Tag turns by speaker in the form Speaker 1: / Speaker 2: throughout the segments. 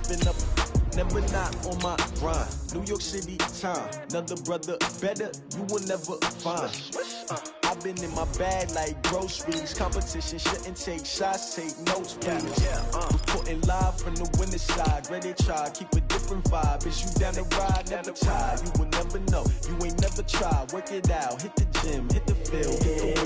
Speaker 1: stepping up, never not on my grind. New York City time, another brother better, you will never find. I've been in my bag like groceries. Competition shouldn't take shots, take notes, please. Reporting live from the winning side. Ready to try, keep a different vibe. Is you down the ride, never tired. You will never know, you ain't never tried. Work it out, hit the gym, hit the field.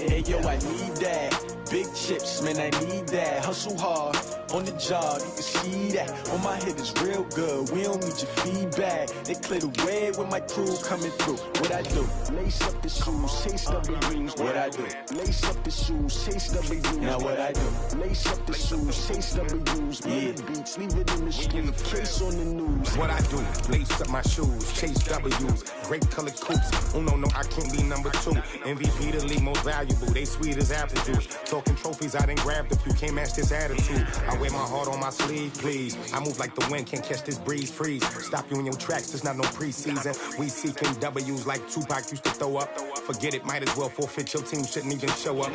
Speaker 1: Hey yo, I need that. Big chips, man, I need that. Hustle hard, on the job, you can see that. On my head is real good, we don't need your feedback. They clear the way with my crew coming through. What I do? Lace up the shoes, chase W's. What I do? Lace up the shoes, chase W's. Now what I do? Lace up the shoes, chase W's. Yeah, beats, leave it in the street, case on the news.
Speaker 2: What I do? Lace up my shoes, chase W's. Great colored coops. Oh no, I can't be number 2. MVP the league most valuable. They sweet as apple juice. Talking trophies, I didn't grab the few. Can't match this attitude. I wear my heart on my sleeve, please. I move like the wind, can't catch this breeze, freeze. Stop you in your tracks, there's not no preseason. We seeking W's like Tupac used to throw up. Forget it, might as well forfeit. Your team shouldn't even show up.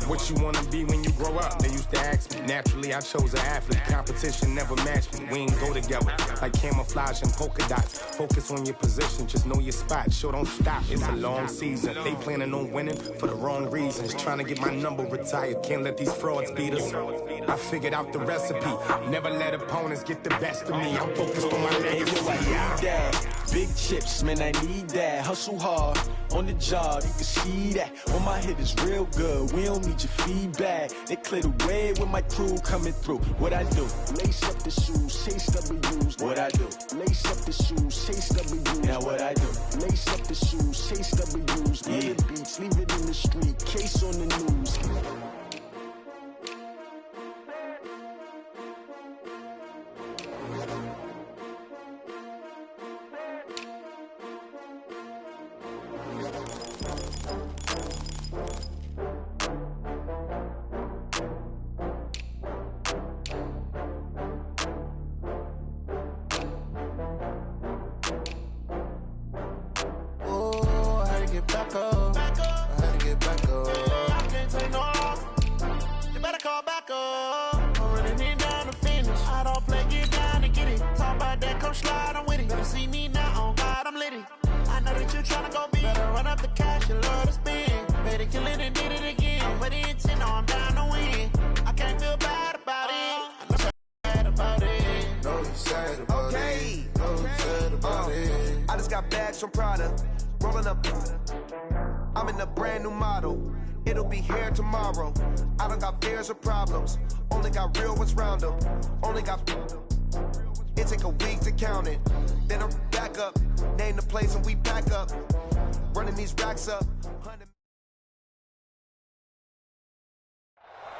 Speaker 2: What you wanna be when you grow up? They used to ask me. Naturally, I chose an athlete. Competition never matched me. We ain't go together like camouflage and polka dots. Focus on your position, just know your spot. Show don't stop, it's a long season. They planning on winning for the wrong reasons. Trying to get my number retired, can't let these frauds beat us. I figured out the recipe. Never let opponents get the best of me. I'm focused on my legacy.
Speaker 1: I need that. Big chips, man, I need that. Hustle hard, on the job, you can see that. On my head is real good, we don't need your feedback. They clear the way with my crew coming through. What I do? Lace up the shoes, chase W's. What I do? Lace up the shoes, chase W's. Now what I do? Lace up the shoes, chase W's. Yeah, beats, leave it in the street, case on the news.
Speaker 3: From Prada, rolling up. I'm in a brand new model. It'll be here tomorrow. I don't got fears or problems. Only got real ones round them. Only got. It take a week to count it. Then I'm back up. Name the place and we back up. Running these racks up.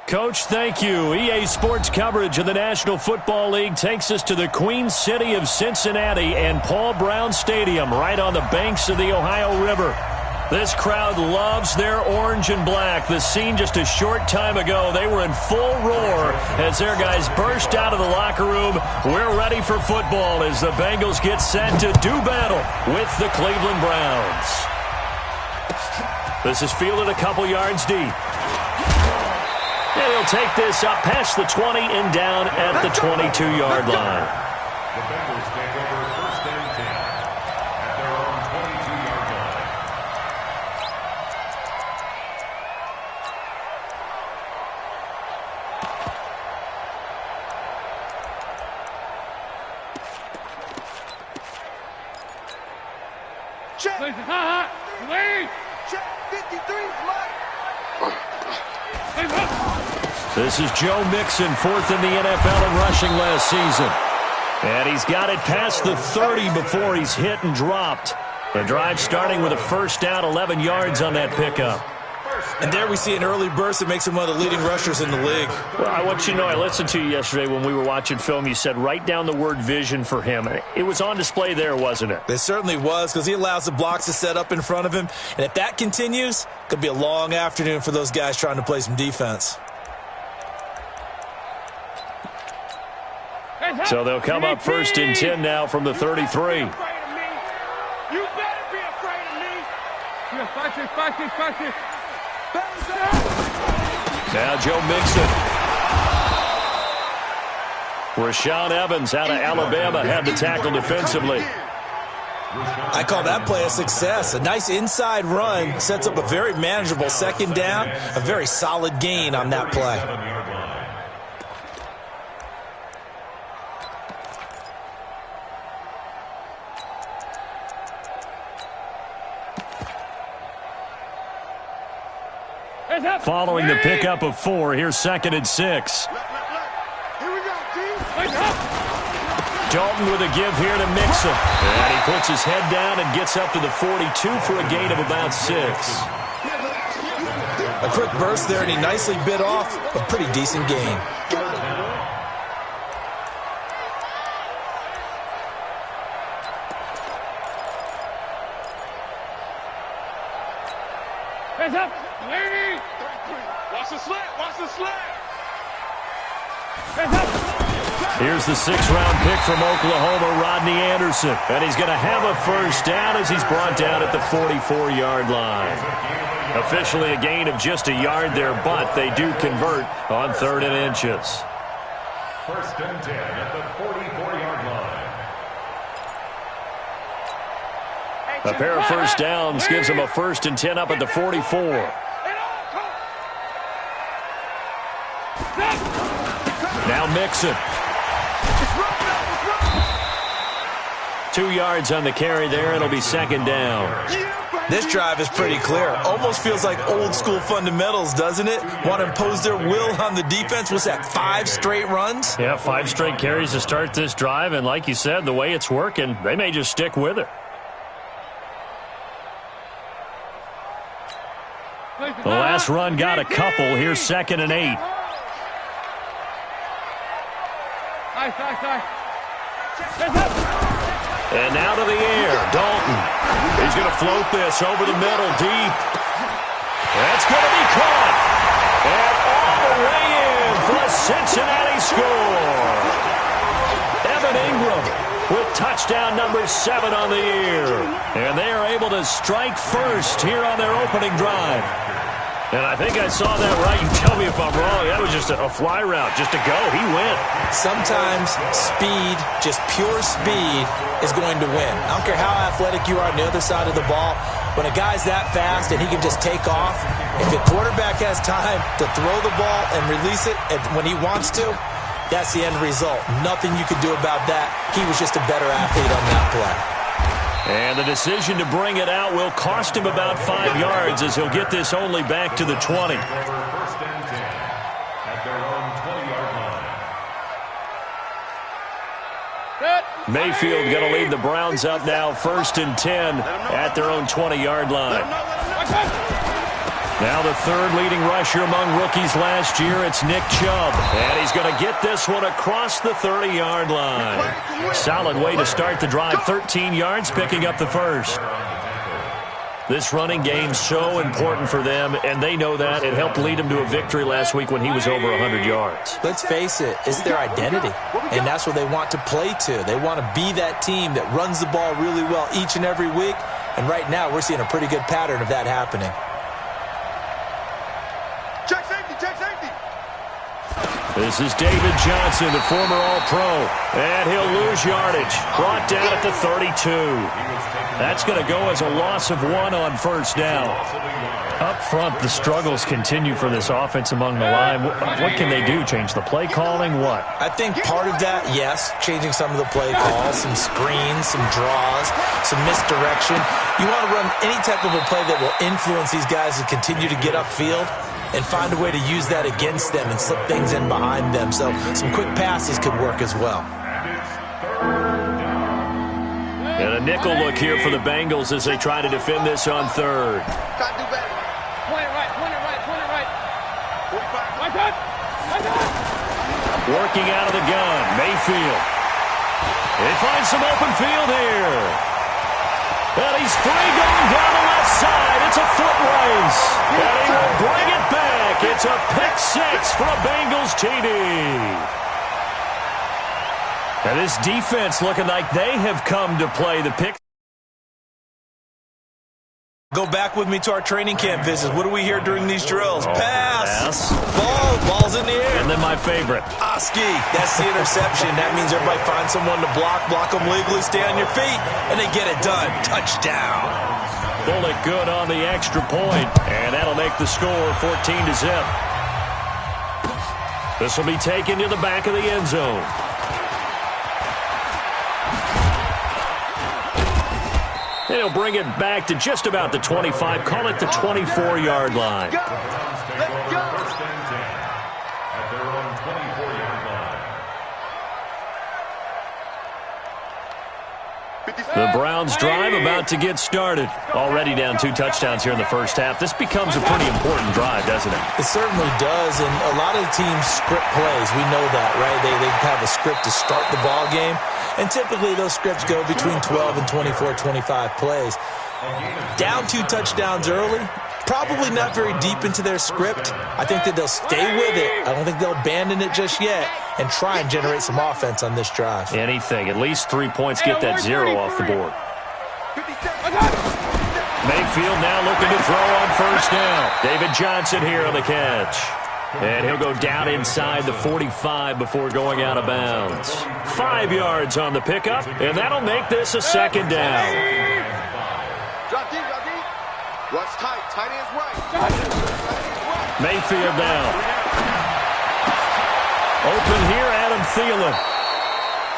Speaker 4: Coach, thank you. EA Sports coverage of the National Football League takes us to the Queen City of Cincinnati and Paul Brown Stadium right on the banks of the Ohio River. This crowd loves their orange and black. The scene just a short time ago, they were in full roar as their guys burst out of the locker room. We're ready for football as the Bengals get set to do battle with the Cleveland Browns. This is fielded a couple yards deep. And he'll take this up past the 20 and down at the 22-yard line.
Speaker 5: The Bengals take over first and 10 at their own 22-yard line.
Speaker 3: Check. Wait. Check. 53, Mike.
Speaker 4: This is Joe Mixon, fourth in the NFL in rushing last season. And he's got it past the 30 before he's hit and dropped. The drive starting with a first down, 11 yards on that pickup.
Speaker 6: And there we see an early burst that makes him one of the leading rushers in the league.
Speaker 4: Well, I want you to know, I listened to you yesterday when we were watching film. You said write down the word vision for him. It was on display there, wasn't it?
Speaker 6: It certainly was, because he allows the blocks to set up in front of him. And if that continues, it could be a long afternoon for those guys trying to play some defense.
Speaker 4: So they'll come up first and 10 now from the 33.
Speaker 7: You better be afraid of me.
Speaker 4: Now Joe Mixon. Rashaan Evans out of Alabama had the tackle defensively.
Speaker 6: I call that play a success. A nice inside run sets up a very manageable second down. A very solid gain on that play.
Speaker 4: Following the pickup of 4, here's 2nd and 6. Dalton with a give here to Mixon. And he puts his head down and gets up to the 42 for a gain of about 6.
Speaker 6: A quick burst there, and he nicely bit off a pretty decent gain.
Speaker 7: Hands up! Lady! Watch the slant! Watch the slant! Hands up!
Speaker 4: Here's the 6th-round pick from Oklahoma, Rodney Anderson. And he's going to have a first down as he's brought down at the 44-yard line. Officially a gain of just a yard there, but they do convert on 3rd and inches.
Speaker 5: 1st and 10 at the 44-yard line.
Speaker 4: A pair of first downs gives him a 1st and 10 up at the 44. Now Mixon. 2 yards on the carry there. It'll be 2nd down.
Speaker 6: This drive is pretty clear. Almost feels like old school fundamentals, doesn't it? Want to impose their will on the defense. What's that, 5 straight runs?
Speaker 4: Yeah, 5 straight carries to start this drive. And like you said, the way it's working, they may just stick with it. The last run got a couple. Here's 2nd and 8. And now to the air, Dalton. He's going to float this over the middle, deep. That's going to be caught. And all the way in for a Cincinnati score. Evan Ingram with touchdown number 7 on the year. And they are able to strike first here on their opening drive. And I think I saw that right. You tell me if I'm wrong. That was just a fly route, just to go. He went.
Speaker 6: Sometimes speed, just pure speed, is going to win. I don't care how athletic you are on the other side of the ball. When a guy's that fast and he can just take off, if the quarterback has time to throw the ball and release it when he wants to, that's the end result. Nothing you could do about that. He was just a better athlete on that play.
Speaker 4: And the decision to bring it out will cost him about 5 yards as he'll get this only back to the 20.
Speaker 5: 1st and 10 at their own 20-yard line.
Speaker 4: Mayfield going to lead the Browns up now, 1st and 10 at their own 20-yard line. Now the 3rd leading rusher among rookies last year, it's Nick Chubb. And he's going to get this one across the 30-yard line. Solid way to start the drive, 13 yards, picking up the 1st. This running game so important for them, and they know that. It helped lead them to a victory last week when he was over 100 yards.
Speaker 6: Let's face it, it's their identity, and that's what they want to play to. They want to be that team that runs the ball really well each and every week, and right now we're seeing a pretty good pattern of that happening.
Speaker 3: Check safety, check safety.
Speaker 4: This is David Johnson, the former All-Pro, and he'll lose yardage. Brought down at the 32. That's going to go as a loss of 1 on 1st down. Up front, the struggles continue for this offense among the line. What can they do? Change the play calling? What?
Speaker 6: I think part of that, yes, changing some of the play calls, some screens, some draws, some misdirection. You want to run any type of a play that will influence these guys to continue to get upfield and find a way to use that against them and slip things in behind them. So some quick passes could work as well.
Speaker 4: And a nickel look here for the Bengals as they try to defend this on 3rd.
Speaker 3: Try to do better. Point it right, point it right, point it right. 45. My touch! My touch!
Speaker 4: Working out of the gun, Mayfield. They find some open field here. And he's free going down the left side. It's a foot race. And he will bring it back. It's a pick 6 for a Bengals TD. And this defense looking like they have come to play. The pick
Speaker 6: Go back with me to our training camp visits. What do we hear during these drills?
Speaker 4: Oh,
Speaker 6: pass. Ball's in the air.
Speaker 4: And then my favorite.
Speaker 6: Oski. That's the interception. That means everybody finds someone to block them legally, stay on your feet, and they get it done. Touchdown.
Speaker 4: Bullock good on the extra point, and that'll make the score 14-0. This will be taken to the back of the end zone. And he'll bring it back to just about the 25. Call it the 24-yard line.
Speaker 5: Let's go. First and 10 at their own 24-yard line.
Speaker 4: The Browns drive about to get started. Already down 2 touchdowns here in the first half. This becomes a pretty important drive, doesn't it?
Speaker 6: It certainly does, and a lot of teams script plays. We know that, right? They have a script to start the ball game, and typically those scripts go between 12 and 24, 25 plays. Down 2 touchdowns early, probably not very deep into their script. I think that they'll stay with it. I don't think they'll abandon it just yet and try and generate some offense on this drive.
Speaker 4: Anything. At least 3 points, get that 0 off the board. Mayfield now looking to throw on first down. David Johnson here on the catch. And he'll go down inside the 45 before going out of bounds. 5 yards on the pickup, and that'll make this a second down.
Speaker 7: Drop deep. Watch tight. Tight end's right.
Speaker 4: Mayfield down. Open here, Adam Thielen.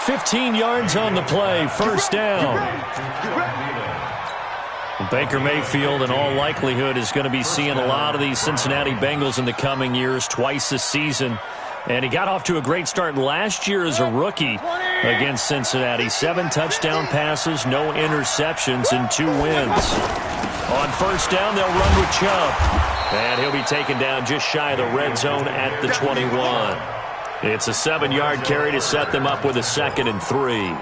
Speaker 4: 15 yards on the play, first down. Baker Mayfield, in all likelihood, is going to be seeing a lot of these Cincinnati Bengals in the coming years, twice this season. And he got off to a great start last year as a rookie against Cincinnati. 7 touchdown passes, no interceptions, and 2 wins. On first down, they'll run with Chubb. And he'll be taken down just shy of the red zone at the 21. It's a 7-yard carry to set them up with a 2nd and 3.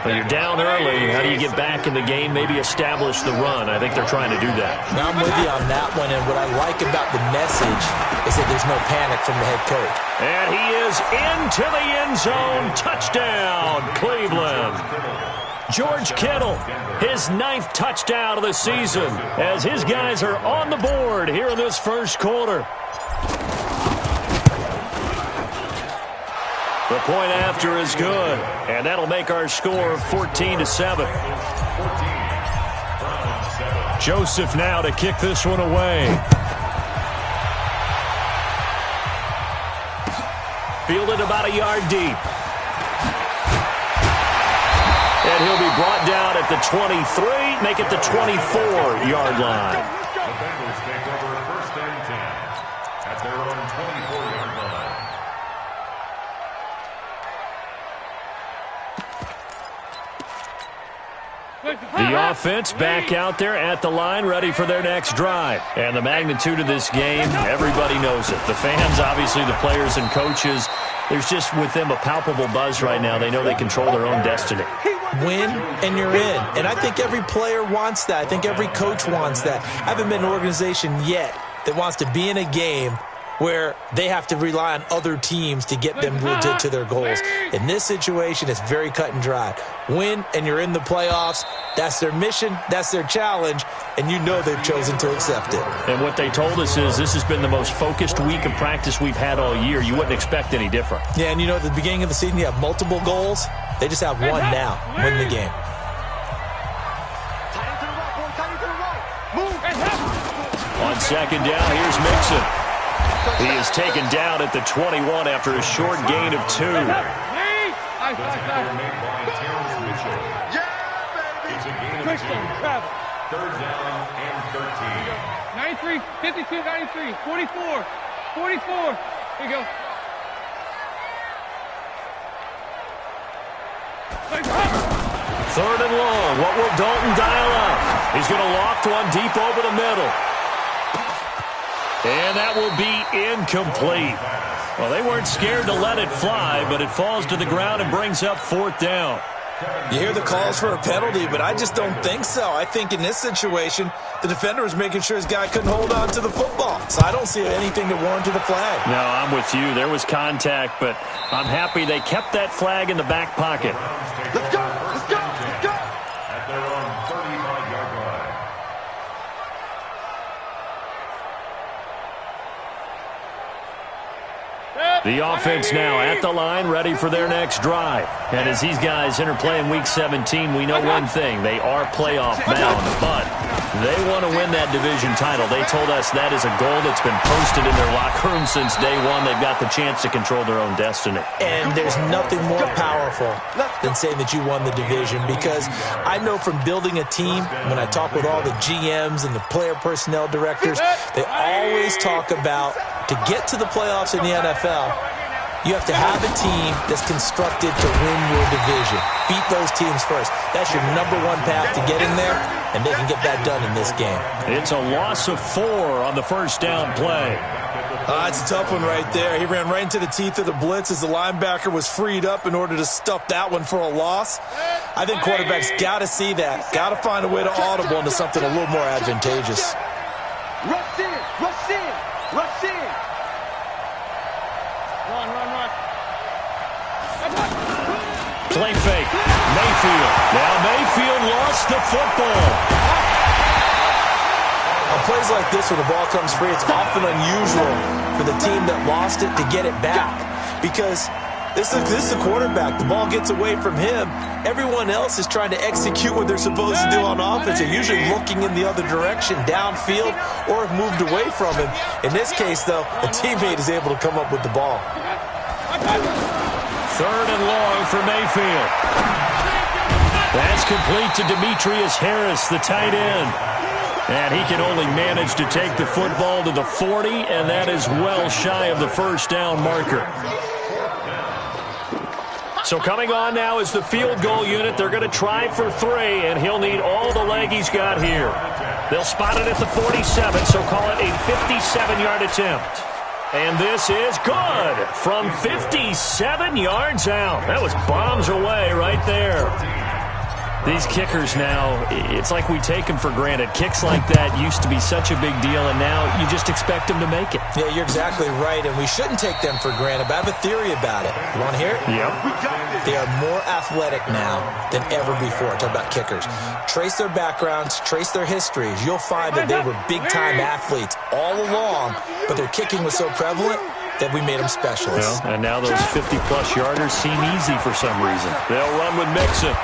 Speaker 4: But you're down early. How do you get back in the game, maybe establish the run? I think they're trying to do that.
Speaker 6: Now I'm with you on that one, and what I like about the message is that there's no panic from the head coach.
Speaker 4: And he is into the end zone. Touchdown, Cleveland. George Kittle, his 9th touchdown of the season, as his guys are on the board here in this first quarter. The point after is good, and that'll make our score 14-7. Joseph now to kick this one away. Fielded about a yard deep. And he'll be brought down at the 23, make it the 24-yard line.
Speaker 5: The Bengals take over first and 10 at their own 24-yard line.
Speaker 4: The offense back out there at the line, ready for their next drive. And the magnitude of this game, everybody knows it. The fans, obviously, the players and coaches, there's just with them a palpable buzz right now. They know they control their own destiny.
Speaker 6: Win, and you're in. And I think every player wants that. I think every coach wants that. I haven't been an organization yet that wants to be in a game where they have to rely on other teams to get them to their goals. In this situation, it's very cut and dry. Win, and you're in the playoffs. That's their mission. That's their challenge. And you know they've chosen to accept it.
Speaker 4: And what they told us is this has been the most focused week of practice we've had all year. You wouldn't expect any different.
Speaker 6: Yeah, and you know at the beginning of the season you have multiple goals. They just have one now. Win the game.
Speaker 4: On second down, here's Mixon. He is taken down at the 21 after a short gain of 2.
Speaker 5: Made by Terrence Mitchell. It's a gain of 2. Third down and 13.
Speaker 7: 93, 52, 93, 44, 44. Here you go.
Speaker 4: Third and long. What will Dalton dial up? He's going to loft one deep over the middle. And that will be incomplete. Well, they weren't scared to let it fly, but it falls to the ground and brings up 4th down.
Speaker 6: You hear the calls for a penalty, but I just don't think so. I think in this situation, the defender was making sure his guy couldn't hold on to the football. So I don't see anything that warranted the flag.
Speaker 4: No, I'm with you. There was contact, but I'm happy they kept that flag in the back pocket.
Speaker 7: Let's go. Let's go. Let's go.
Speaker 5: At their own 35-yard line.
Speaker 4: The offense now at the line, ready for their next drive. And as these guys interplay in Week 17, we know one thing. They are playoff bound, but they want to win that division title. They told us that is a goal that's been posted in their locker room since day one. They've got the chance to control their own destiny.
Speaker 6: And there's nothing more powerful than saying that you won the division, because I know from building a team, when I talk with all the GMs and the player personnel directors, they always talk about to get to the playoffs in the NFL, you have to have a team that's constructed to win your division. Beat those teams first. That's your number one path to getting there, and they can get that done in this game.
Speaker 4: It's a loss of 4 on the first down play.
Speaker 6: It's a tough one right there. He ran right into the teeth of the blitz as the linebacker was freed up in order to stuff that one for a loss. I think quarterbacks got to see that. Got to find a way to audible into something a little more advantageous.
Speaker 7: Rush in, rush in, rush in. Run, run, run.
Speaker 4: Play fake. Mayfield. Now Mayfield lost the football.
Speaker 6: On plays like this, when the ball comes free, it's often unusual for the team that lost it to get it back, because this is the quarterback. The ball gets away from him. Everyone else is trying to execute what they're supposed to do on offense. They're usually looking in the other direction, downfield, or have moved away from him. In this case, though, a teammate is able to come up with the ball.
Speaker 4: 3rd and long for Mayfield. That's complete to Demetrius Harris, the tight end. And he can only manage to take the football to the 40, and that is well shy of the first down marker. So coming on now is the field goal unit. They're going to try for 3, and he'll need all the leg he's got here. They'll spot it at the 47, so call it a 57-yard attempt. And this is good from 57 yards out. That was bombs away right there. These kickers now, it's like we take them for granted. Kicks like that used to be such a big deal, and now you just expect them to make it.
Speaker 6: Yeah, you're exactly right, and we shouldn't take them for granted, but I have a theory about it. You want to hear it?
Speaker 4: Yep.
Speaker 6: They are more athletic now than ever before. Talk about kickers. Trace their backgrounds, trace their histories. You'll find that they were big-time athletes all along, but their kicking was so prevalent that we made them specialists.
Speaker 4: Well, and now those 50-plus yarders seem easy for some reason. They'll run with Mixon.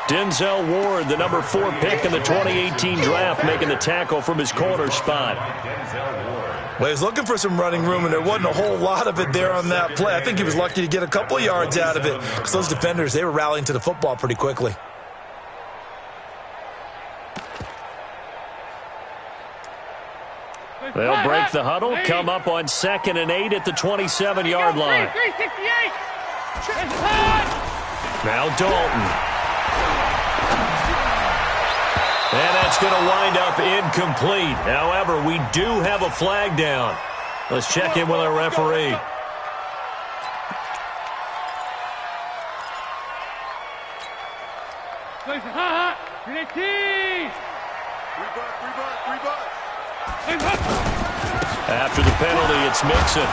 Speaker 4: Denzel Ward, the number 4 pick in the 2018 draft, making the tackle from his corner spot.
Speaker 6: Well, he was looking for some running room, and there wasn't a whole lot of it there on that play. I think he was lucky to get a couple of yards out of it, because those defenders, they were rallying to the football pretty quickly.
Speaker 4: They'll break the huddle, come up on 2nd and 8 at the 27-yard line.
Speaker 7: 368.
Speaker 4: Now Dalton. And that's going to wind up incomplete. However, we do have a flag down. Let's check in with our referee. After the penalty, it's Mixon.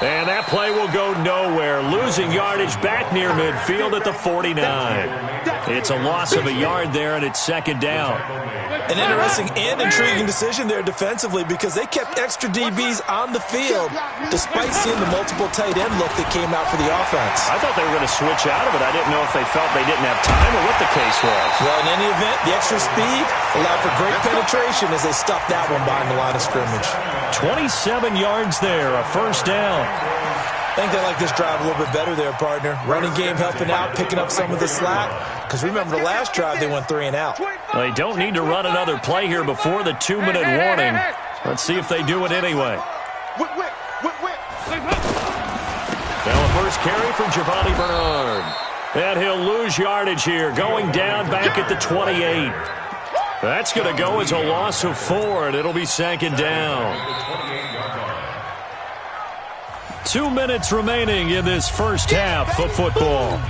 Speaker 4: And that play will go nowhere. Losing yardage back near midfield at the 49. It's a loss of a yard there, and it's 2nd down.
Speaker 6: An interesting and intriguing decision there defensively, because they kept extra DBs on the field despite seeing the multiple tight end look that came out for the offense.
Speaker 4: I thought they were going to switch out of it. I didn't know if they felt they didn't have time or what the case was.
Speaker 6: Well, in any event, the extra speed allowed for great penetration as they stuffed that one behind the line of scrimmage.
Speaker 4: 27 yards there, a first down.
Speaker 6: I think they like this drive a little bit better there, partner. Running game helping out, picking up some of the slack. Because remember, the last drive they went 3 and out.
Speaker 4: They don't need to run another play here before the 2-minute warning. Let's see if they do it anyway. Now a first carry for Giovanni Bernard. And he'll lose yardage here, going down back at the 28. That's going to go as a loss of 4, and it'll be 2nd down. 2 minutes remaining in this first half of football.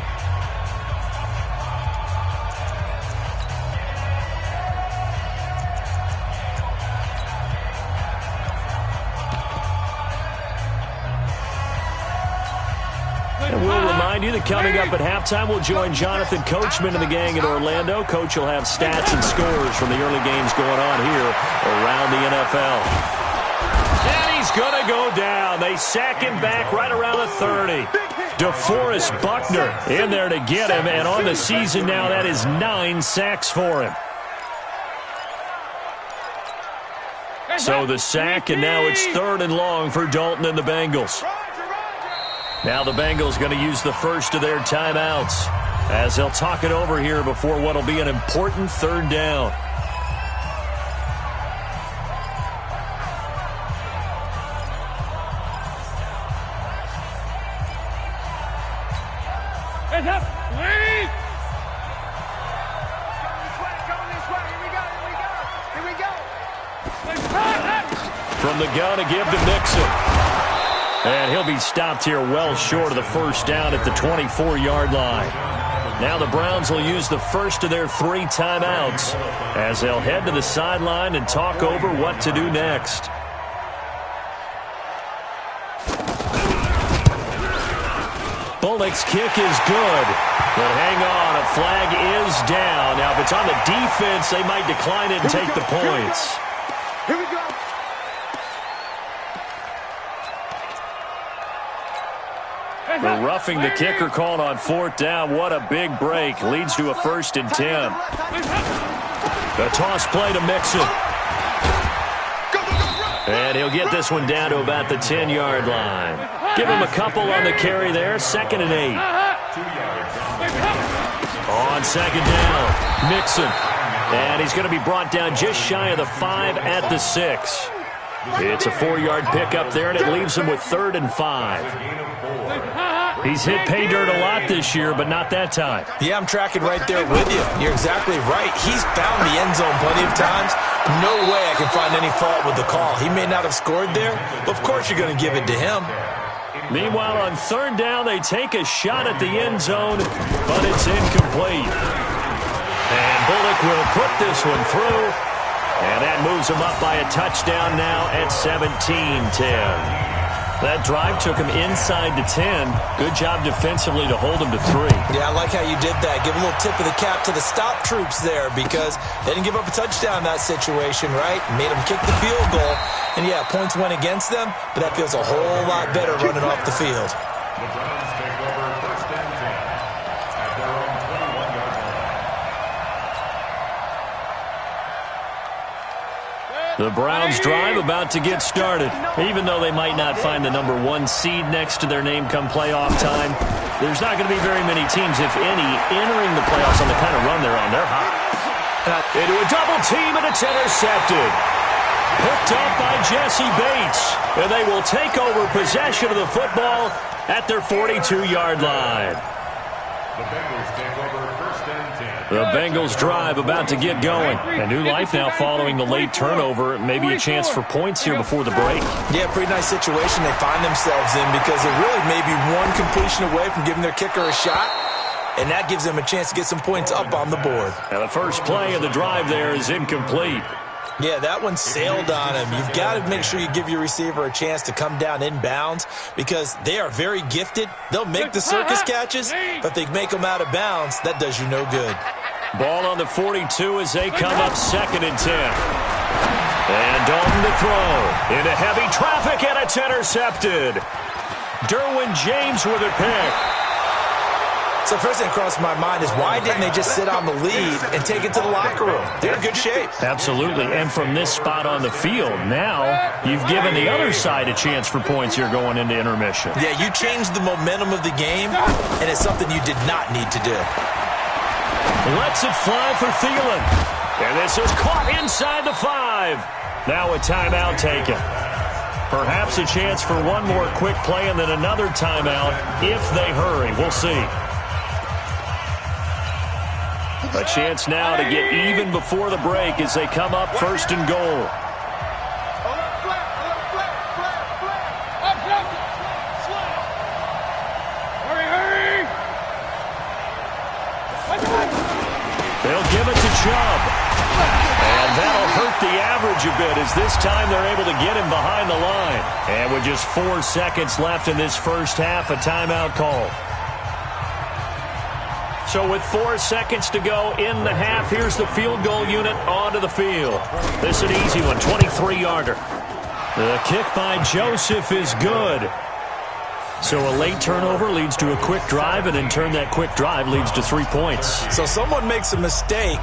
Speaker 4: And we'll remind you that coming up at halftime, we'll join Jonathan Coachman and the gang in Orlando. Coach will have stats and scores from the early games going on here around the NFL. And he's he's going to go down. They sack him back right around the 30. DeForest Buckner in there to get him, and on the season now, that is 9 sacks for him. So the sack, and now it's 3rd and long for Dalton and the Bengals. Now the Bengals going to use the first of their timeouts as they'll talk it over here before what will be an important 3rd down.
Speaker 7: Hands up! Lead! Here we go!
Speaker 4: From the gun to give to Mixon. And he'll be stopped here well short of the first down at the 24-yard line. Now the Browns will use the first of their 3 timeouts as they'll head to the sideline and talk over what to do next. Bullock's kick is good, but hang on, a flag is down. Now if it's on the defense, they might decline it and take the points.
Speaker 7: Here we go!
Speaker 4: The roughing the kicker called on 4th down. What a big break. Leads to a 1st and 10. The toss play to Mixon. And he'll get this one down to about the 10-yard line. Give him a couple on the carry there. 2nd and 8. On 2nd down, Mixon. And he's going to be brought down just shy of the 5 at the 6. It's a 4-yard pickup there, and it leaves him with 3rd and 5. He's hit pay dirt a lot this year, but not that time.
Speaker 6: Yeah, I'm tracking right there with you. You're exactly right. He's found the end zone plenty of times. No way I can find any fault with the call. He may not have scored there, but of course you're going to give it to him.
Speaker 4: Meanwhile, on 3rd down, they take a shot at the end zone, but it's incomplete. And Bullock will put this one through, and that moves him up by a touchdown now at 17-10. That drive took him inside the 10. Good job defensively to hold him to 3.
Speaker 6: Yeah, I like how you did that. Give a little tip of the cap to the stop troops there because they didn't give up a touchdown in that situation, right? Made them kick the field goal. And, yeah, points went against them, but that feels a whole lot better running off the field.
Speaker 5: The Browns take over 1st and 10 at their own 21-yard line.
Speaker 4: The Browns drive about to get started. Even though they might not find the number 1 seed next to their name come playoff time, there's not going to be very many teams, if any, entering the playoffs on the kind of run they're on. They're hot. Into a double team, and it's intercepted. Picked up by Jesse Bates. And they will take over possession of the football at their 42-yard line.
Speaker 5: The Bengals take over 1st and 10.
Speaker 4: The Bengals drive about to get going. A new life now following the late turnover. Maybe a chance for points here before the break.
Speaker 6: Yeah, pretty nice situation they find themselves in because they really may be one completion away from giving their kicker a shot. And that gives them a chance to get some points up on the board.
Speaker 4: And the first play of the drive there is incomplete.
Speaker 6: Yeah, that one sailed on him. You've got to make sure you give your receiver a chance to come down inbounds because they are very gifted. They'll make the circus catches, but if they make them out of bounds, that does you no good.
Speaker 4: Ball on the 42 as they come up 2nd and 10. And Dalton to throw. Into heavy traffic, and it's intercepted. Derwin James with a pick.
Speaker 6: So first thing that crossed my mind is why didn't they just sit on the lead and take it to the locker room? They're in good shape.
Speaker 4: Absolutely, and from this spot on the field, now you've given the other side a chance for points here going into intermission.
Speaker 6: Yeah, you changed the momentum of the game, and it's something you did not need to do.
Speaker 4: Lets it fly for Thielen. And this is caught inside the 5. Now a timeout taken. Perhaps a chance for one more quick play and then another timeout if they hurry. We'll see. A chance now to get even before the break as they come up 1st and goal. They'll give it to Chubb. And that'll hurt the average a bit as this time they're able to get him behind the line. And with just 4 seconds left in this first half, a timeout call. So with 4 seconds to go in the half, here's the field goal unit onto the field. This is an easy one, 23-yarder. The kick by Joseph is good. So a late turnover leads to a quick drive, and in turn that quick drive leads to 3 points.
Speaker 6: So someone makes a mistake,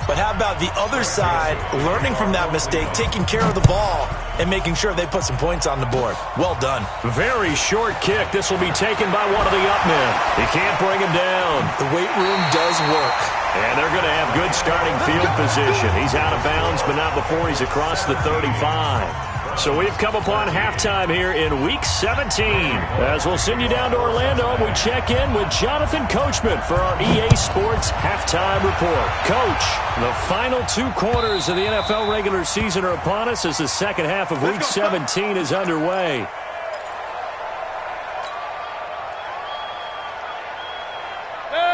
Speaker 6: but how about the other side learning from that mistake, taking care of the ball, and making sure they put some points on the board? Well done.
Speaker 4: Very short kick. This will be taken by one of the up men. He can't bring him down.
Speaker 6: The weight room does work.
Speaker 4: And they're going to have good starting field position. He's out of bounds, but not before he's across the 35. So we've come upon halftime here in Week 17. As we'll send you down to Orlando, we check in with Jonathan Coachman for our EA Sports Halftime Report. Coach, the final 2 quarters of the NFL regular season are upon us as the second half of Week 17 is underway.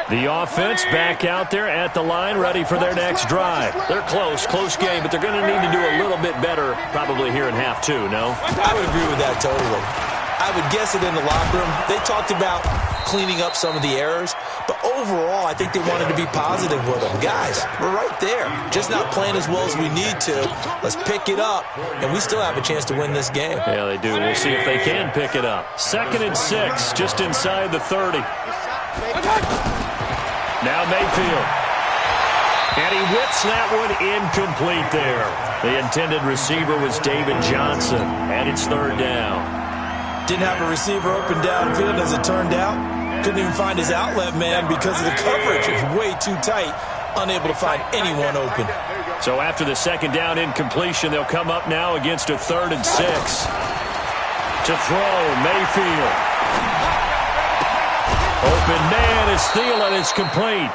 Speaker 4: The offense back out there at the line, ready for their next drive. They're close game, but they're going to need to do a little bit better probably here in half 2, no?
Speaker 6: I would agree with that totally. I would guess it in the locker room. They talked about cleaning up some of the errors, but overall, I think they wanted to be positive with them. Guys, we're right there. Just not playing as well as we need to. Let's pick it up, and we still have a chance to win this game.
Speaker 4: Yeah, they do. We'll see if they can pick it up. 2nd and 6, just inside the 30. Now Mayfield. And he whips that one incomplete there. The intended receiver was David Johnson, and it's 3rd down.
Speaker 6: Didn't have a receiver open downfield as it turned out. Couldn't even find his outlet man because of the coverage. It was way too tight. Unable to find anyone open.
Speaker 4: So after the 2nd down incompletion, they'll come up now against a 3rd and 6. To throw, Mayfield. Open man is Thielen. It's complete.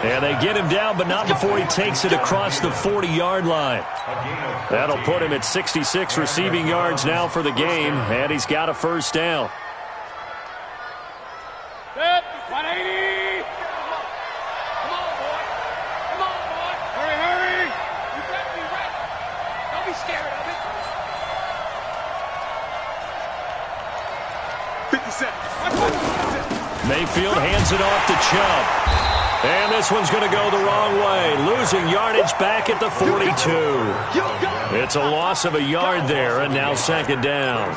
Speaker 4: And they get him down, but not before he takes it across the 40-yard line. That'll put him at 66 receiving yards now for the game, and he's got a 1st down.
Speaker 7: 180. Come on, boy. Come on, boy. Hurry. You better be ready. Don't be scared of it. 50 seconds.
Speaker 4: Mayfield hands it off to Chubb. And this one's going to go the wrong way. Losing yardage back at the 42. It's a loss of a yard there, and now 2nd down.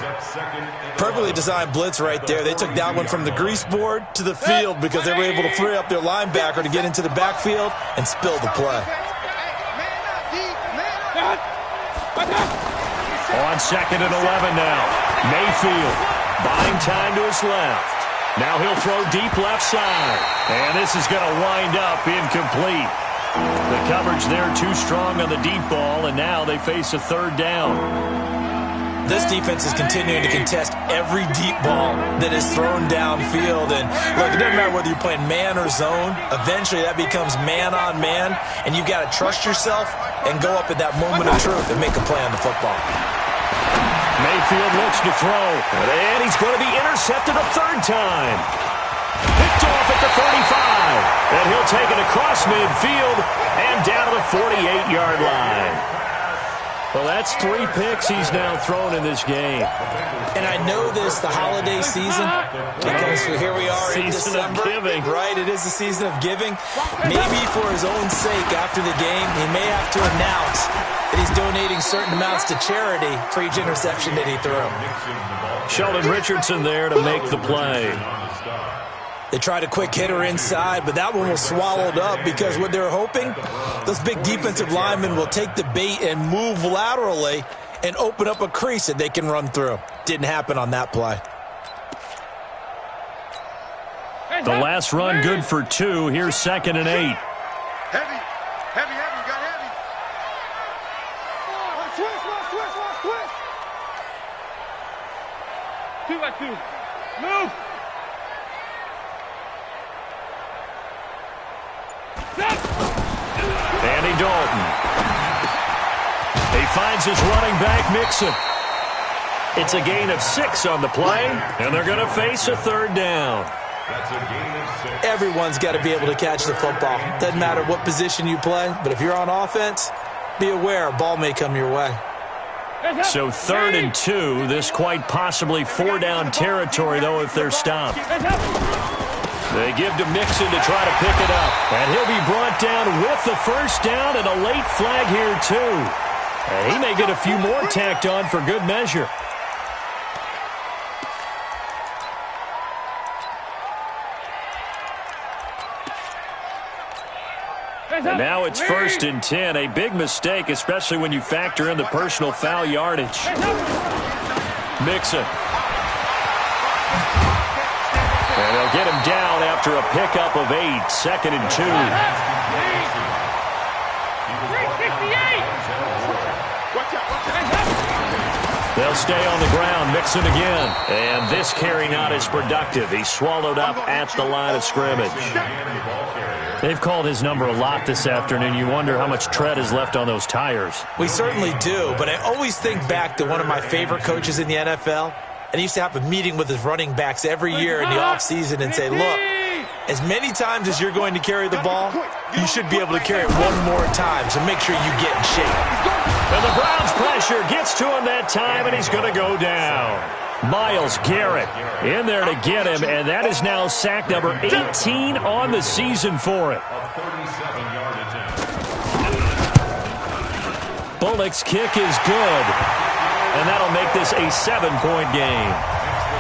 Speaker 6: Perfectly designed blitz right there. They took that one from the grease board to the field because they were able to free up their linebacker to get into the backfield and spill the play.
Speaker 4: On 2nd and 11 now. Mayfield buying time to his left. Now he'll throw deep left side. And this is going to wind up incomplete. The coverage there too strong on the deep ball, and now they face a 3rd down.
Speaker 6: This defense is continuing to contest every deep ball that is thrown downfield. And look, it doesn't matter whether you're playing man or zone. Eventually that becomes man on man, and you've got to trust yourself and go up at that moment of truth and make a play on the football.
Speaker 4: Mayfield looks to throw, and he's going to be intercepted a 3rd time. Picked off at the 35, and he'll take it across midfield and down to the 48-yard line. Well, that's 3 picks he's now thrown in this game.
Speaker 6: And I know this, the holiday season, because here we are in December.
Speaker 4: Season of giving.
Speaker 6: Right, it is the season of giving. Maybe for his own sake after the game, he may have to announce that he's donating certain amounts to charity for each interception that he threw.
Speaker 4: Sheldon Richardson there to make the play.
Speaker 6: They tried a quick hitter inside, but that one was swallowed up because what they're hoping, those big defensive linemen will take the bait and move laterally and open up a crease that they can run through. Didn't happen on that play.
Speaker 4: The last run good for 2. Here's 2nd and 8.
Speaker 7: Heavy, you got heavy. Twist. 2 by 2. Move.
Speaker 4: Andy Dalton. He finds his running back, Mixon. It's a gain of 6 on the play, and they're going to face a 3rd down.
Speaker 5: That's a gain of 6.
Speaker 6: Everyone's got to be able to catch the football. Doesn't matter what position you play, but if you're on offense, be aware a ball may come your way.
Speaker 4: So 3rd and 2, this quite possibly 4-down territory, though, if they're stopped. They give to Mixon to try to pick it up. And he'll be brought down with the 1st down and a late flag here, too. And he may get a few more tacked on for good measure. And now it's 1st and 10. A big mistake, especially when you factor in the personal foul yardage. Mixon. And they'll get him down after a pickup of 8. 2nd and 2. They'll stay on the ground. Mixon again. And this carry not as productive. He's swallowed up at the line of scrimmage. They've called his number a lot this afternoon. You wonder how much tread is left on those tires.
Speaker 6: We certainly do, but I always think back to one of my favorite coaches in the NFL, and he used to have a meeting with his running backs every year in the offseason and say, look, as many times as you're going to carry the ball, you should be able to carry it one more time, so make sure you get in shape.
Speaker 4: And the Browns' pressure gets to him that time, and he's going to go down. Myles Garrett in there to get him, and that is now sack number 18 on the season for it. Bullock's kick is good, and that'll make this a 7-point game.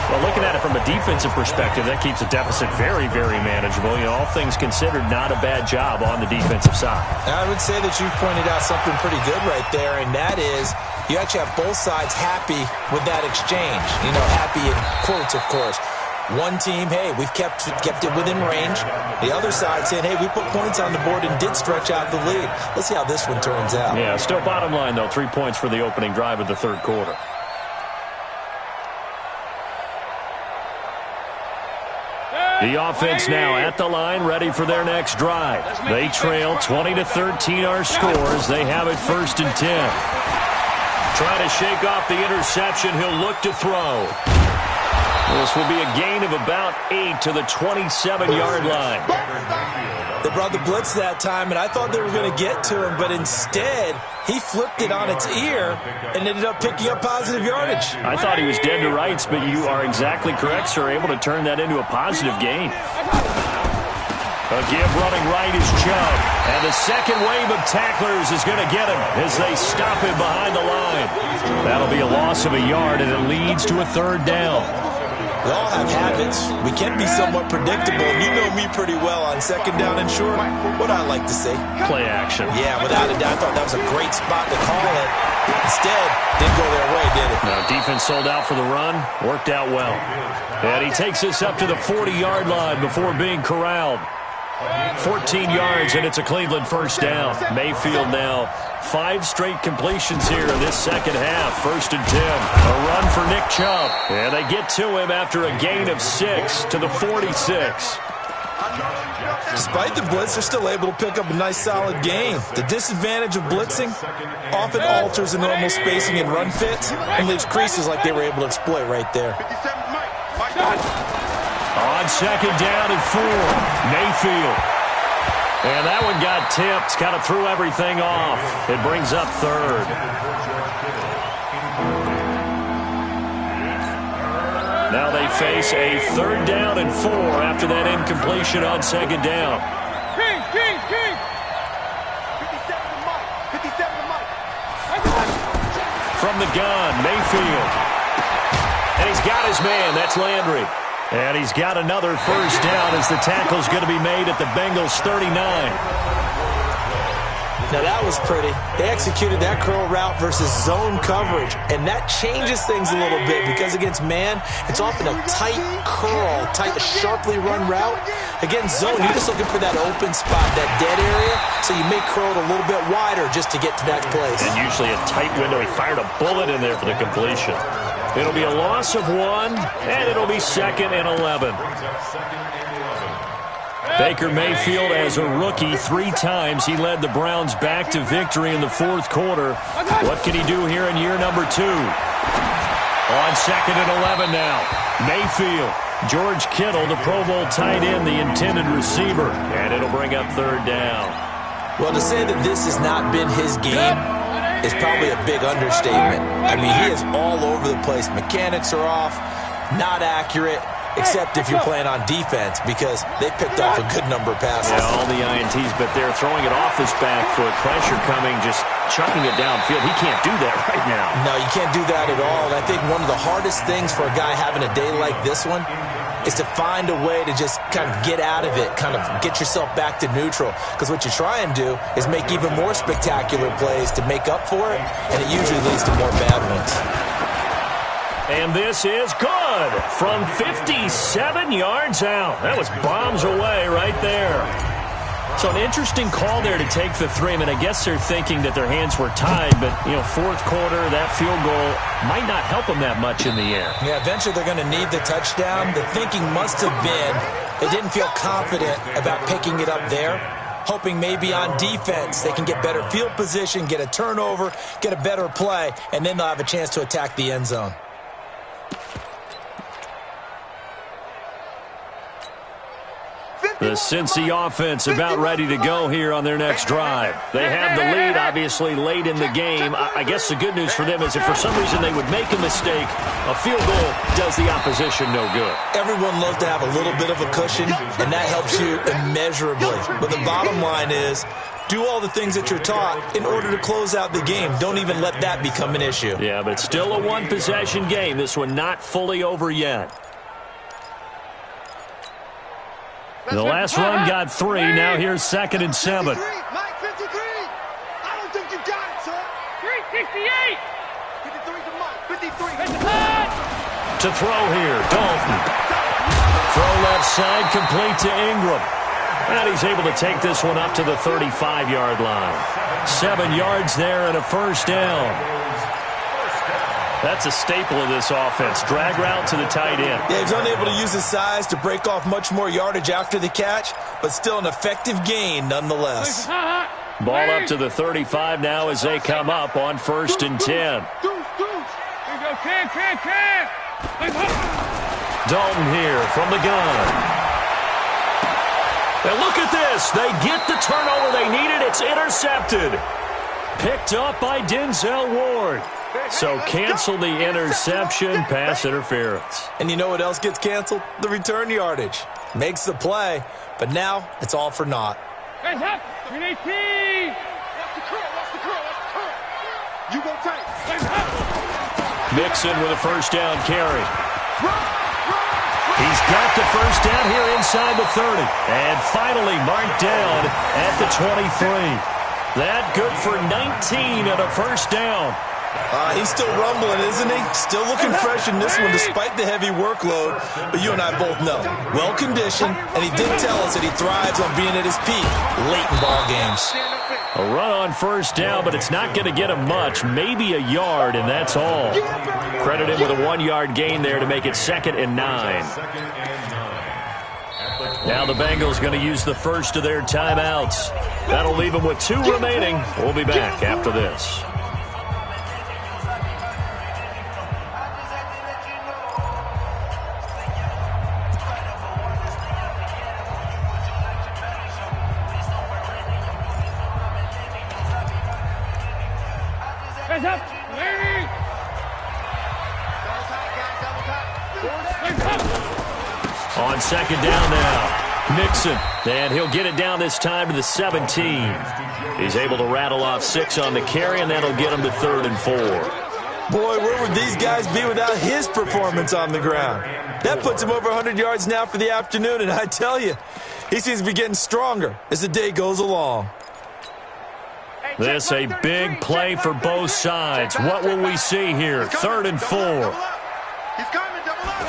Speaker 4: Well, looking at it from a defensive perspective, that keeps the deficit very, very manageable. You know, all things considered, not a bad job on the defensive side.
Speaker 6: I would say that you've pointed out something pretty good right there, and that is you actually have both sides happy with that exchange. You know, happy in quotes, of course. One team, hey, we've kept it within range. The other side saying, hey, we put points on the board and did stretch out the lead. Let's see how this one turns out.
Speaker 4: Yeah, still bottom line, though, 3 points for the opening drive of the third quarter. The offense now at the line, ready for their next drive. They trail 20-13 our scores. They have it 1st and 10. Trying to shake off the interception. He'll look to throw. This will be a gain of about 8 to the 27-yard line.
Speaker 6: They brought the blitz that time, and I thought they were going to get to him, but instead he flipped it on its ear and ended up picking up positive yardage.
Speaker 4: I thought he was dead to rights, but you are exactly correct, sir. Able to turn that into a positive gain. A give running right is Chubb. And the second wave of tacklers is going to get him as they stop him behind the line. That'll be a loss of a yard, and it leads to a 3rd down.
Speaker 6: We all have habits. We can be somewhat predictable. You know me pretty well on 2nd down and short. What I like to say?
Speaker 4: Play action.
Speaker 6: Yeah, without a doubt. I thought that was a great spot to call it. Instead, didn't go their way, did it?
Speaker 4: No, defense sold out for the run. Worked out well. And he takes us up to the 40-yard line before being corralled. 14 yards, and it's a Cleveland 1st down. Mayfield now 5 straight completions here in this second half. 1st and 10. A run for Nick Chubb. And they get to him after a gain of 6 to the 46.
Speaker 6: Despite the blitz, they're still able to pick up a nice solid gain. The disadvantage of blitzing often alters the normal spacing and run fits and leaves creases like they were able to exploit right there.
Speaker 4: On 2nd down and 4, Mayfield. And that one got tipped, kind of threw everything off. It brings up 3rd. Now they face a 3rd down and 4 after that incompletion on 2nd down. From the gun, Mayfield. And he's got his man, that's Landry. And he's got another 1st down as the tackle's going to be made at the Bengals 39.
Speaker 6: Now that was pretty. They executed that curl route versus zone coverage, and that changes things a little bit because against man, it's often a tight curl, tight, sharply run route. Against zone, you're just looking for that open spot, that dead area, so you may curl it a little bit wider just to get to that place.
Speaker 4: And usually a tight window. He fired a bullet in there for the completion. It'll be a loss of 1, and it'll be 2nd and 11. Baker Mayfield, as a rookie, 3 times he led the Browns back to victory in the 4th quarter. What can he do here in year number 2? On 2nd and 11 now. Mayfield, George Kittle, the Pro Bowl tight end, the intended receiver, and it'll bring up 3rd down.
Speaker 6: Well, to say that this has not been his game is probably a big understatement. I mean, he is all over the place. Mechanics are off, not accurate. except if you're playing on defense, because they picked off a good number of passes.
Speaker 4: Yeah, all the INTs, but they're throwing it off his back foot. Pressure coming, just chucking it downfield. He can't do that right now.
Speaker 6: No, you can't do that at all. And I think one of the hardest things for a guy having a day like this one is to find a way to just kind of get out of it, kind of get yourself back to neutral. Because what you try and do is make even more spectacular plays to make up for it, and it usually leads to more bad ones.
Speaker 4: And this is good from 57 yards out. That was bombs away right there. So an interesting call there to take the 3. I mean, I guess they're thinking that their hands were tied, but, you know, fourth quarter, that field goal might not help them that much in the air.
Speaker 6: Yeah, eventually they're going to need the touchdown. The thinking must have been they didn't feel confident about picking it up there, hoping maybe on defense they can get better field position, get a turnover, get a better play, and then they'll have a chance to attack the end zone.
Speaker 4: The Cincy offense about ready to go here on their next drive. They have the lead, obviously, late in the game. I guess the good news for them is if for some reason they would make a mistake, a field goal does the opposition no good.
Speaker 6: Everyone loves to have a little bit of a cushion, and that helps you immeasurably. But the bottom line is, do all the things that you're taught in order to close out the game. Don't even let that become an issue.
Speaker 4: Yeah, but it's still a one-possession game. This one not fully over yet. The last run got 3. Now here's 2nd and 7.
Speaker 7: Mike 53. I don't think you got it, sir. 368. 53 to Mike. 53.
Speaker 4: To throw here, Dalton. Throw left side, complete to Ingram. And he's able to take this one up to the 35-yard line. 7 yards there and a first down. That's a staple of this offense. Drag route to the tight end.
Speaker 6: Yeah, he's unable to use his size to break off much more yardage after the catch, but still an effective gain nonetheless.
Speaker 4: Ball up to the 35 now as they come up on 1st and 10. Dalton here from the gun. And look at this. They get the turnover they needed. It's intercepted. Picked up by Denzel Ward. So cancel the interception, pass interference.
Speaker 6: And you know what else gets canceled? The return yardage. Makes the play, but now it's all for naught.
Speaker 7: Hands up. 318. You go tight.
Speaker 4: Mixon with a first down carry. He's got the first down here inside the 30. And finally marked down at the 23. That good for 19 and a first down.
Speaker 6: He's still rumbling, isn't he? Still looking fresh in this one despite the heavy workload. But you and I both know, well-conditioned, and he did tell us that he thrives on being at his peak late in ball games.
Speaker 4: A run on first down, but it's not going to get him much. Maybe a yard, and that's all. Credit him with a 1-yard gain there to make it 2nd and 9. Now the Bengals going to use the first of their timeouts. That'll leave them with 2 remaining. We'll be back after this.
Speaker 7: Hands up. Larry.
Speaker 4: On 2nd down now. Mixon, and he'll get it down this time to the 17. He's able to rattle off 6 on the carry, and that'll get him to 3rd and 4.
Speaker 6: Boy, where would these guys be without his performance on the ground? That puts him over 100 yards now for the afternoon, and I tell you, he seems to be getting stronger as the day goes along.
Speaker 4: This a big play for both sides. What will we see here? 3rd and 4.
Speaker 7: He's coming, double up.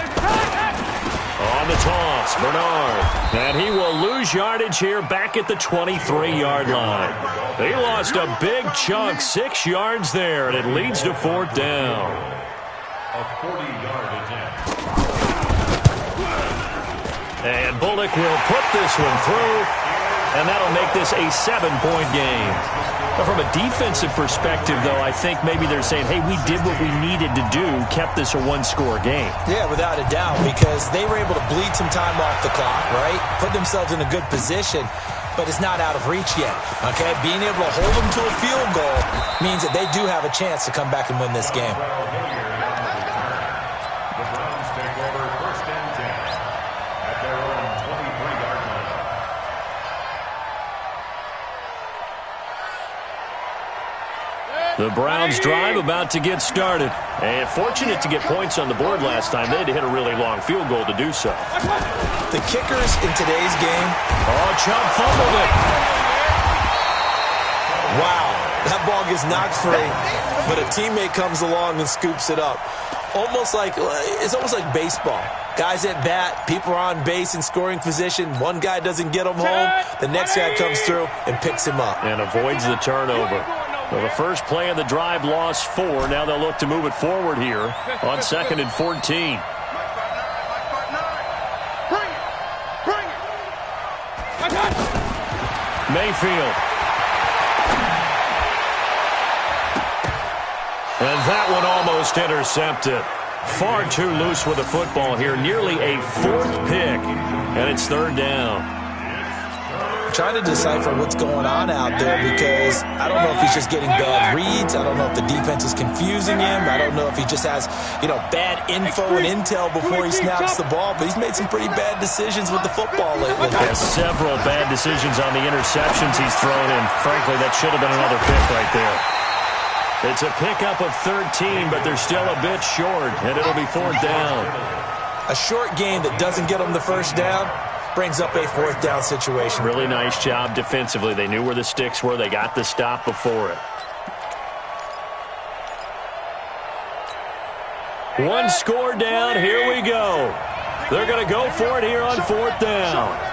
Speaker 4: On the toss, Bernard. And he will lose yardage here back at the 23-yard line. They lost a big chunk, 6 yards there, and it leads to 4th down.
Speaker 5: A 40-yard attempt.
Speaker 4: And Bullock will put this one through, and that'll make this a 7-point game. But from a defensive perspective, though, I think maybe they're saying, hey, we did what we needed to do, kept this a 1-score game.
Speaker 6: Yeah, without a doubt, because they were able to bleed some time off the clock, right? Put themselves in a good position, but it's not out of reach yet, okay? Being able to hold them to a field goal means that they do have a chance to come back and win this game.
Speaker 5: The Browns take over 1st and 10.
Speaker 4: The Browns drive about to get started. And fortunate to get points on the board last time. They had to hit a really long field goal to do so.
Speaker 6: The kickers in today's game.
Speaker 4: Oh, Chubb fumbled it.
Speaker 6: Wow, that ball gets knocked free, but a teammate comes along and scoops it up. It's almost like baseball. Guys at bat, people are on base in scoring position. One guy doesn't get him home. The next guy comes through and picks him up.
Speaker 4: And avoids the turnover. Well, the first play of the drive lost 4. Now they'll look to move it forward here on 2nd and 14. Mayfield. And that one almost intercepted. Far too loose with the football here. Nearly a 4th pick. And it's 3rd down.
Speaker 6: Trying to decipher what's going on out there because I don't know if he's just getting bad reads. I don't know if the defense is confusing him. I don't know if he just has, bad info and intel before he snaps the ball. But he's made some pretty bad decisions with the football lately.
Speaker 4: Yeah, several bad decisions on the interceptions he's thrown in. Frankly, that should have been another pick right there. It's a pickup of 13, but they're still a bit short, and it'll be 4th down.
Speaker 6: A short game that doesn't get them the first down brings up a 4th down situation.
Speaker 4: Really nice job defensively. They knew where the sticks were. They got the stop before it. One score down. Here we go. They're going to go for it here on 4th down.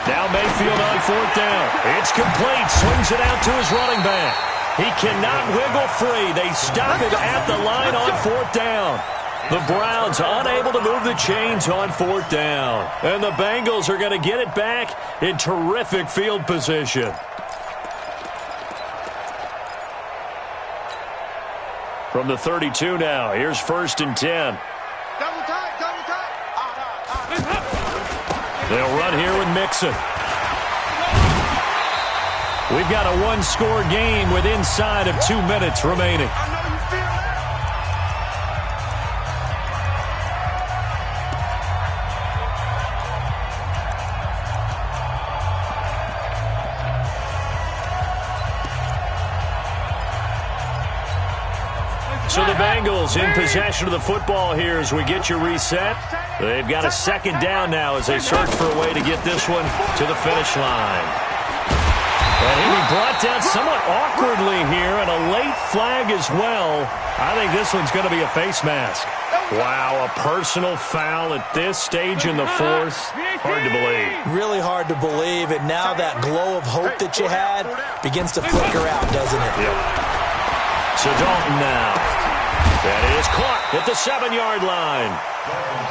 Speaker 4: Now Mayfield on 4th down. It's complete. Swings it out to his running back. He cannot wiggle free. They stop it at the line on 4th down. The Browns unable to move the chains on 4th down. And the Bengals are going to get it back in terrific field position. From the 32 now, here's 1st and 10. They'll run here with Mixon. We've got a 1-score game with inside of 2 minutes remaining. So the Bengals in possession of the football here as we get you reset. They've got a 2nd down now as they search for a way to get this one to the finish line. And he'll be brought down somewhat awkwardly here, and a late flag as well. I think this one's going to be a face mask. Wow, a personal foul at this stage in the 4th. Hard to believe.
Speaker 6: Really hard to believe, and now that glow of hope that you had begins to flicker out, doesn't it?
Speaker 4: Yep. So Dalton now. That is caught at the 7-yard line.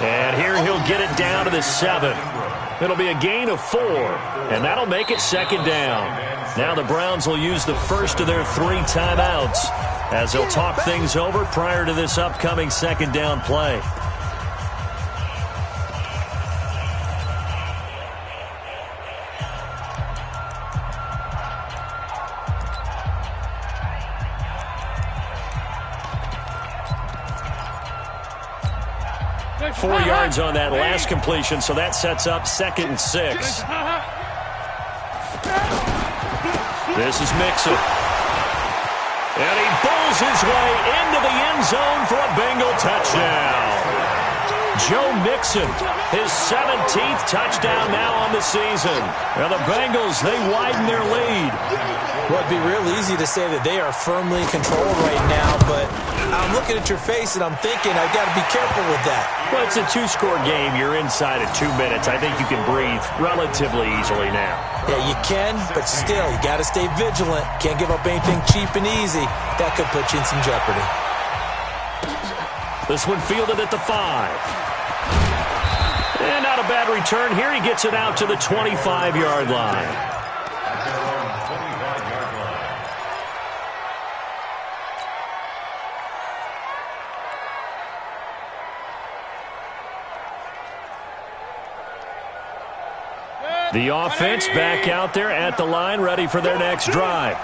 Speaker 4: And here he'll get it down to the 7. It'll be a gain of 4, and that'll make it 2nd down. Now the Browns will use the first of their 3 timeouts as they'll talk things over prior to this upcoming 2nd down play. Four yards on that last completion, so that sets up 2nd and 6. This is Mixon. And he bowls his way into the end zone for a Bengal touchdown. Joe Mixon, his 17th touchdown now on the season. Now the Bengals, they widen their lead.
Speaker 6: Well, it'd be real easy to say that they are firmly controlled right now, but I'm looking at your face and I'm thinking I've got to be careful with that.
Speaker 4: Well, it's a 2-score game. You're inside of 2 minutes. I think you can breathe relatively easily now.
Speaker 6: Yeah, you can, but still, you got to stay vigilant. Can't give up anything cheap and easy. That could put you in some jeopardy.
Speaker 4: This one fielded at the 5. And not a bad return here. He gets it out to the 25-yard line. The offense back out there at the line, ready for their next drive.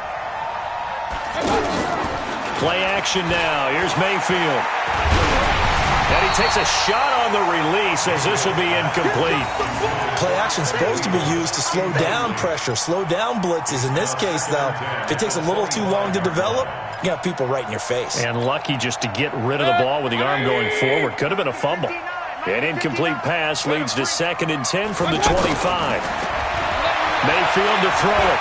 Speaker 4: Play action now. Here's Mayfield. And he takes a shot on the release as this will be incomplete.
Speaker 6: Play action is supposed to be used to slow down pressure, slow down blitzes. In this case, though, if it takes a little too long to develop, you got people right in your face.
Speaker 4: And lucky just to get rid of the ball with the arm going forward. Could have been a fumble. An incomplete pass leads to 2nd and 10 from the 25. Mayfield to throw it.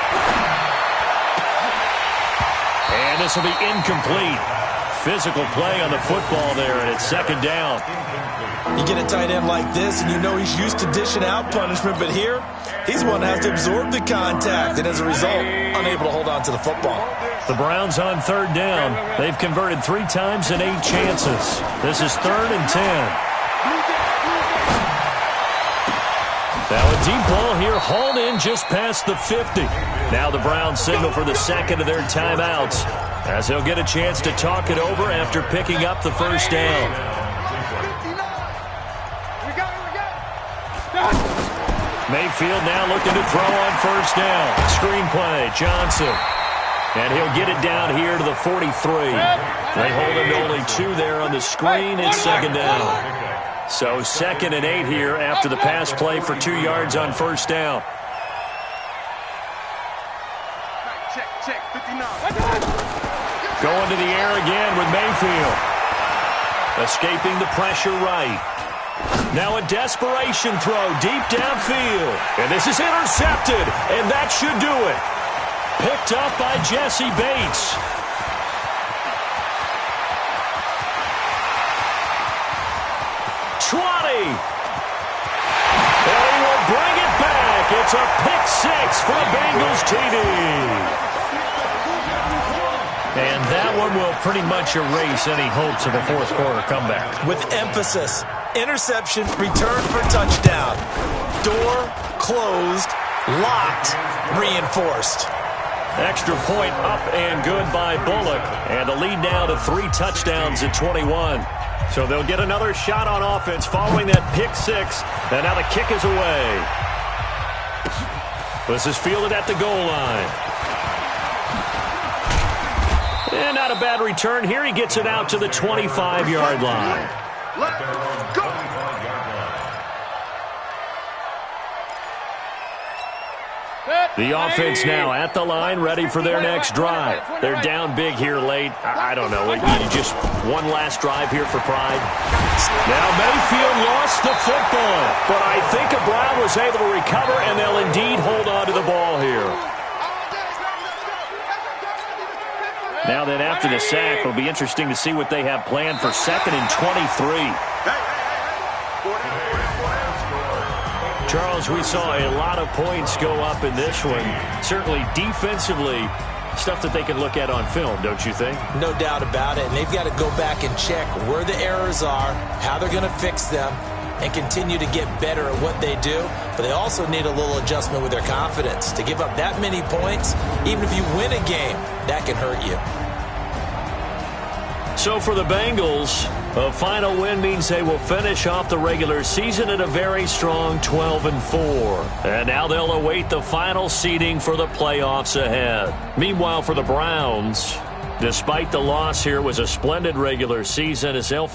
Speaker 4: And this will be incomplete. Physical play on the football there, and it's 2nd down.
Speaker 6: You get a tight end like this, and you know he's used to dishing out punishment, but here, he's one that has to absorb the contact, and as a result, unable to hold on to the football.
Speaker 4: The Browns on 3rd down. They've converted 3 times in 8 chances. This is 3rd and 10. Now a deep ball here, hauled in just past the 50. Now the Browns signal for the 2nd of their timeouts, as they'll get a chance to talk it over after picking up the 1st down. Mayfield now looking to throw on 1st down. Screen play, Johnson. And he'll get it down here to the 43. They hold him to only 2 there on the screen. It's 2nd down. So 2nd and 8 here after the pass play for 2 yards on 1st down. Going to the air again with Mayfield. Escaping the pressure right. Now a desperation throw deep downfield. And this is intercepted, and that should do it. Picked up by Jesse Bates. And he will bring it back. It's a pick 6 for a Bengals TD. And that one will pretty much erase any hopes of a 4th quarter comeback.
Speaker 6: With emphasis, interception, return for touchdown. Door closed, locked, reinforced.
Speaker 4: Extra point up and good by Bullock. And the lead now to 3 touchdowns at 21. So they'll get another shot on offense following that pick 6. And now the kick is away. This is fielded at the goal line. And not a bad return here. He gets it out to the 25-yard line.
Speaker 3: Let's go!
Speaker 4: The offense now at the line, ready for their next drive. They're down big here late. I don't know. Just one last drive here for pride. Now Mayfield lost the football, but I think Brown was able to recover, and they'll indeed hold on to the ball here. Now then, after the sack, it'll be interesting to see what they have planned for 2nd and 23. Charles, we saw a lot of points go up in this one. Certainly defensively, stuff that they can look at on film, don't you think?
Speaker 6: No doubt about it. And they've got to go back and check where the errors are, how they're going to fix them, and continue to get better at what they do. But they also need a little adjustment with their confidence. To give up that many points, even if you win a game, that can hurt you.
Speaker 4: So for the Bengals, a final win means they will finish off the regular season at a very strong 12-4. And now they'll await the final seeding for the playoffs ahead. Meanwhile, for the Browns, despite the loss here, was a splendid regular season as they'll